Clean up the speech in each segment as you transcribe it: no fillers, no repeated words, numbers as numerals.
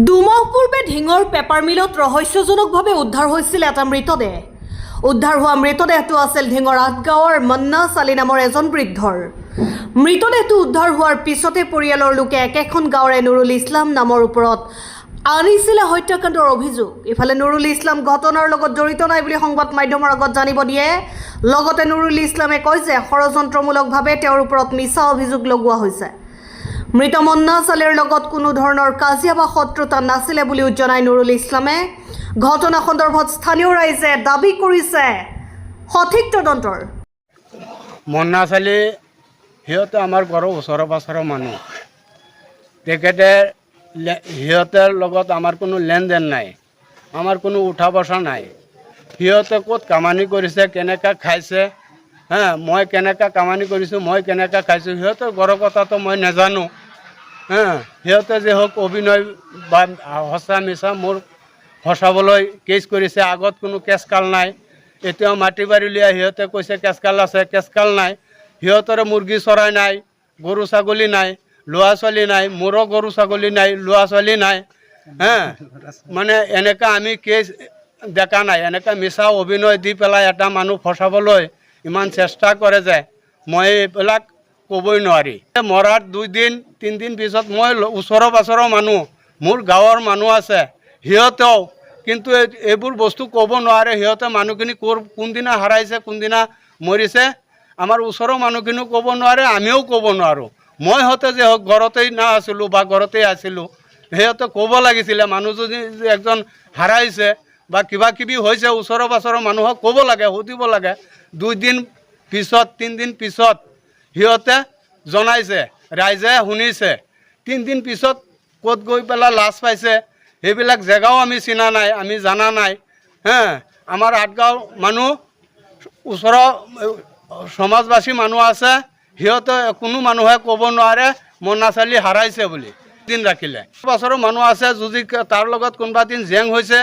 দুমাহ পূৰ্বে ঢিঙৰ পেপাৰ মিলত ৰহস্যজনকভাৱে উদ্ধাৰ হৈছিল এটা মৃতদেহ। উদ্ধাৰ হোৱা মৃতদেহটো আছিল ঢিঙৰ আঠগাঁৱৰ মন্না চালি নামৰ এজন বৃদ্ধৰ। মৃতদেহটো উদ্ধাৰ হোৱাৰ পিছতে পৰিয়ালৰ লোকে একেখন গাঁৱৰে নুৰুল ইছলাম নামৰ ওপৰত আনিছিলে হত্যাকাণ্ডৰ অভিযোগ। ইফালে নুৰুল ইছলাম ঘটনাৰ লগত জড়িত নাই বুলি সংবাদ মাধ্যমৰ আগত জানিব দিয়ে। লগতে নুৰুল ইছলামে কয় যে ষড়যন্ত্ৰমূলকভাৱে তেওঁৰ ওপৰত মিছা অভিযোগ লগোৱা হৈছে। মৃত মন্না চালিৰ লগত কোনো ধৰণৰ কাজিয়া বা শত্ৰুতা নাছিলে বুলিও জনায় নুৰুল ইছলামে। ঘটনা সন্দৰ্ভত স্থানীয় ৰাইজে দাবী কৰিছে সঠিক তদন্তৰ। মন্না চালি সিহঁতে আমাৰ ঘৰৰ ওচৰৰ পাছৰৰ মানুহ। তেখেতে সিহঁতৰ লগত আমাৰ কোনো লেনদেন নাই, আমাৰ কোনো উঠা বসা নাই। সিহঁতে ক'ত কামানি কৰিছে, কেনেকৈ খাইছে, মই কেনেকৈ কামানি কৰিছোঁ, মই কেনেকৈ খাইছোঁ, সিহঁতৰ ঘৰৰ কথাটো মই নাজানো। সিহঁতে যে হওক অভিনয় বা সঁচা মিছা মোৰ ফচাবলৈ কেছ কৰিছে। আগত কোনো কেছকাল নাই, এতিয়াও মাটি বাৰী উলিয়াই সিহঁতে কৈছে কেছকাল আছে, কেছকাল নাই। সিহঁতৰে মুৰ্গী চৰাই নাই, গৰু ছাগলী নাই, ল'ৰা ছোৱালী নাই, মোৰো গৰু ছাগলী নাই, ল'ৰা ছোৱালী নাই। মানে এনেকৈ আমি কেছ দেখা নাই। এনেকৈ মিছা অভিনয় দি পেলাই এটা মানুহ ফচাবলৈ ইমান চেষ্টা কৰে যে মই এইবিলাক ক'বই নোৱাৰি। মৰাৰ 2 দিন 3 দিন পিছত মই ওচৰৰ পাছৰৰ মানুহ, মোৰ গাঁৱৰ মানুহ আছে, সিহঁতেও কিন্তু এইবোৰ বস্তু ক'ব নোৱাৰে। সিহঁতে মানুহখিনি কোনদিনা হাৰাইছে, কোনদিনা মৰিছে, আমাৰ ওচৰৰ মানুহখিনিও ক'ব নোৱাৰে, আমিও ক'ব নোৱাৰোঁ। মই হতে যে হওক ঘৰতেই আছিলোঁ বা ঘৰতেই আছিলোঁ, সিহঁতে ক'ব লাগিছিলে। মানুহজনী একজন হাৰাইছে বা কিবা কিবি হৈছে, ওচৰৰ পাছৰৰ মানুহক ক'ব লাগে, সুধিব লাগে। 2 দিন পিছত 3 দিন পিছত সিহঁতে জনাইছে, ৰাইজে শুনিছে। 3 দিন পিছত ক'ত গৈ পেলাই লাজ পাইছে সেইবিলাক জেগাও আমি চিনা নাই, আমি জানা নাই। আমাৰ আঠগাঁও মানুহ, ওচৰৰ সমাজবাসী মানুহ আছে, সিহঁতে কোনো মানুহে ক'ব নোৱাৰে মন্না চালি হাৰাইছে বুলি। দিন ৰাখিলে বছৰৰ মানুহ আছে, যদি তাৰ লগত কোনোবা দিন জেং হৈছে,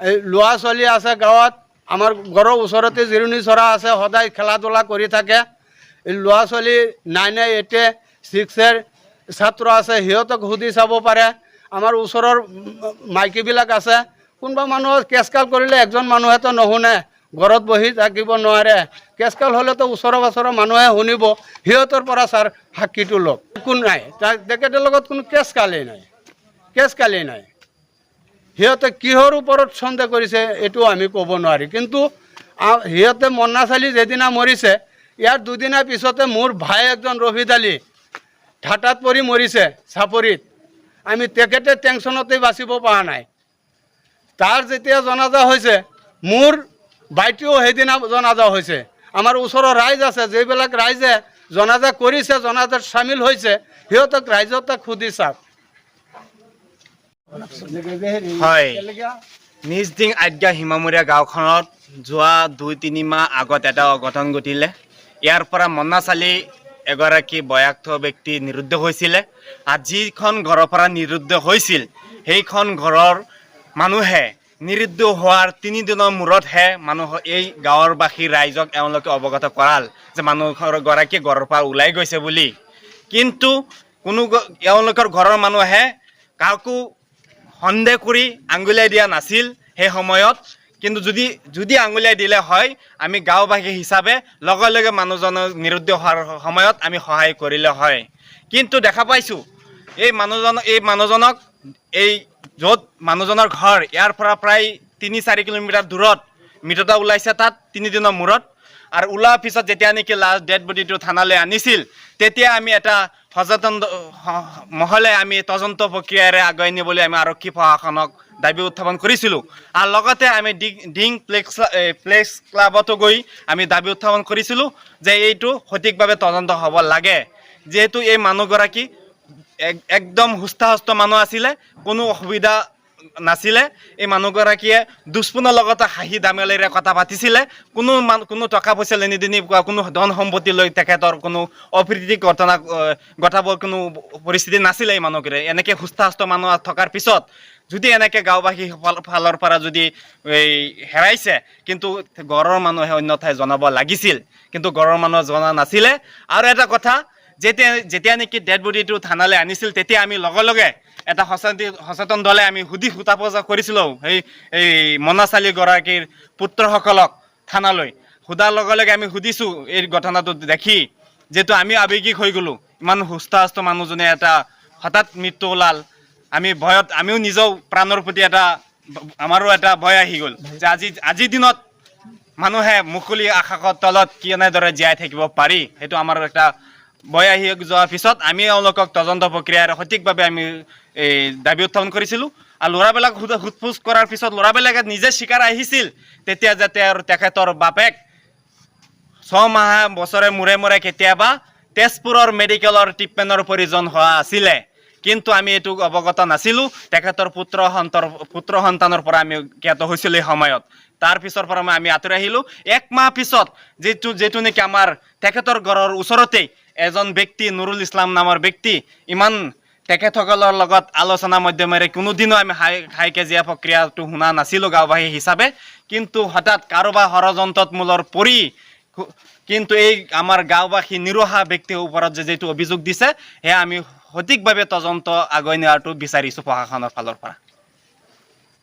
এই ল'ৰা ছোৱালী আছে গাঁৱত, আমাৰ ঘৰৰ ওচৰতে জিৰণি চৰা আছে, সদায় খেলা ধূলা কৰি থাকে। এই ল'ৰা ছোৱালী 9, 8, 6 ছাত্ৰ আছে, সিহঁতক সুধি চাব পাৰে। আমাৰ ওচৰৰ মাইকীবিলাক আছে, কোনোবা মানুহৰ কেছকাল কৰিলে একজন মানুহেতো নুশুনে, ঘৰত বহি থাকিব নোৱাৰে। কেছকাল হ'লেতো ওচৰৰ পাছৰৰ মানুহে শুনিব, সিহঁতৰ পৰা ছাৰ সাক্ষীটো লওক। কোন নাই, তেখেতৰ লগত কোনো কেছকালেই নাই, কেছকালেই নাই। সিহঁতে কিহৰ ওপৰত সন্দেহ কৰিছে এইটো আমি ক'ব নোৱাৰি। কিন্তু সিহঁতে মন্না চালি যেদিনা মৰিছে, ইয়াৰ 2 দিনৰ পিছতে মোৰ ভাই একজন ৰফিদ আলী ঠাটাত পৰি মৰিছে চাপৰিত। আমি তেখেতে টেনশ্যনতেই বাচিব পৰা নাই। তাৰ যেতিয়া জনাজা হৈছে, মোৰ ভাইটিও সেইদিনা জনাজা হৈছে। আমাৰ ওচৰৰ ৰাইজ আছে, যিবিলাক ৰাইজে জনাজা কৰিছে, জনাজাত চামিল হৈছে, সিহঁতক ৰাইজক সুধি চাওক। হয়, নিজদিং আজ্ঞা হিমামূৰীয়া গাঁওখনত যোৱা 2-3 মাহ আগত এটা অঘটন ঘটিলে। ইয়াৰ পৰা মন্না চালি এগৰাকী বয়াক্ত ব্যক্তি নিৰুদ্ধ হৈছিলে। যিখন ঘৰৰ পৰা নিৰুদ্ধ হৈছিল, সেইখন ঘৰৰ মানুহে নিৰুদ্ধ হোৱাৰ 3 দিনৰ মূৰতহে এই গাঁৱৰবাসী ৰাইজক এওঁলোকে অৱগত কৰাল যে মানুহগৰাকী ঘৰৰ পৰা ওলাই গৈছে বুলি। কিন্তু এওঁলোকৰ ঘৰৰ মানুহে কাকো সন্দেহ কৰি আঙুলিয়াই দিয়া নাছিল সেই সময়ত। কিন্তু যদি আঙুলিয়াই দিলে হয়, আমি গাঁওবাসী হিচাপে লগে লগে মানুহজনৰ নিৰুদ্ধ হোৱাৰ সময়ত আমি সহায় কৰিলে হয়। কিন্তু দেখা পাইছোঁ এই মানুহজনক য'ত মানুহজনৰ ঘৰ, ইয়াৰ পৰা প্ৰায় 3-4 কিলোমিটাৰ দূৰত মৃতদেহ ওলাইছে তাত 3 দিনৰ মূৰত। আৰু ওলোৱাৰ পিছত যেতিয়া নেকি লাষ্ট ডেড বডিটো থানালৈ আনিছিল, তেতিয়া আমি এটা সচেতন মহলে আমি তদন্ত প্ৰক্ৰিয়াৰে আগুৱাই নিবলৈ আমি আৰক্ষী প্ৰশাসনক দাবী উত্থাপন কৰিছিলোঁ। আৰু লগতে আমি ঢিং প্লেছ ক্লাবতো গৈ আমি দাবী উত্থাপন কৰিছিলোঁ যে এইটো সঠিকভাৱে তদন্ত হ'ব লাগে। যিহেতু এই মানুহগৰাকী একদম সুস্থ মানুহ আছিলে, কোনো অসুবিধা নাছিলে। এই মানুহগৰাকীয়ে দুষ্পূৰ্ণৰ লগতে হাঁহি ধেমালিৰে কথা পাতিছিলে। কোনো টকা পইচা লেনি কোনো ধন সম্পত্তি লৈ তেখেতৰ কোনো অপ্ৰীতি ঘটাবৰ কোনো পৰিস্থিতি নাছিলে। এই মানুহকেইটা এনেকৈ সুস্থ মানুহ থকাৰ পিছত যদি এনেকৈ গাঁওবাসী ফালৰ পৰা যদি হেৰাইছে, কিন্তু ঘৰৰ মানুহে অন্য ঠাই জনাব লাগিছিল, কিন্তু ঘৰৰ মানুহে জনা নাছিলে। আৰু এটা কথা যেতিয়া নেকি ডেড বডিটো থানালৈ আনিছিল তেতিয়া আমি লগে লগে এটা সচেতন দলে আমি সোধা পোছা কৰিছিলোঁ এই মনাশালীগৰাকীৰ পুত্ৰসকলক থানালৈ সোধাৰ লগে লগে আমি সুধিছোঁ এই ঘটনাটো দেখি, যিহেতু আমি আৱেগিক হৈ গ'লোঁ। ইমান সুস্থ মানুহজনে এটা হঠাৎ মৃত্যু ওলাল, আমি ভয়ত আমিও নিজেও প্ৰাণৰ প্ৰতি আমাৰো এটা ভয় আহি গ'ল যে আজিৰ দিনত মানুহে মুকলি আকাশৰ তলত কেনেদৰে জীয়াই থাকিব পাৰি, সেইটো আমাৰ এটা ভয় আহি যোৱাৰ পিছত আমি এওঁলোকক তদন্ত প্ৰক্ৰিয়াৰে সঠিকভাৱে আমি এই দাবী উত্থাপন কৰিছিলোঁ। আৰু ল'ৰাবিলাক সোধ-পোছ কৰাৰ পিছত ল'ৰাবিলাকে নিজে স্বীকাৰ আহিছিল তেতিয়া যে তেখেতৰ বাপেক 6 মাহ বছৰে মূৰে কেতিয়াবা তেজপুৰৰ মেডিকেলৰ ট্ৰিটমেণ্টৰ প্ৰয়োজন হোৱা আছিলে, কিন্তু আমি এইটো অৱগত নাছিলোঁ। তেখেতৰ পুত্ৰ সন্তানৰ পৰা আমি জ্ঞাত হৈছিলোঁ এই সময়ত। তাৰ পিছৰ পৰা আমি আঁতৰি আহিলোঁ। 1 মাহ পিছত যিটো নেকি আমাৰ তেখেতৰ ঘৰৰ ওচৰতেই এজন ব্যক্তি নুৰুল ইছলাম নামৰ ব্যক্তি, ইমান তেখেতসকলৰ লগত আলোচনা মাধ্যমেৰে কোনোদিনো আমি হাই কাজিয়া প্ৰক্ৰিয়াটো শুনা নাছিলোঁ গাঁওবাসী হিচাপে, কিন্তু হঠাৎ কাৰোবাৰ ষড়যন্ত্ৰত মূলৰ পৰি কিন্তু এই আমাৰ গাঁওবাসী নিৰহা ব্যক্তিৰ ওপৰত যিটো অভিযোগ দিছে সেয়া আমি সঠিকভাৱে তদন্ত আগুৱাই নিয়াটো বিচাৰিছোঁ প্ৰশাসনৰ ফালৰ পৰা।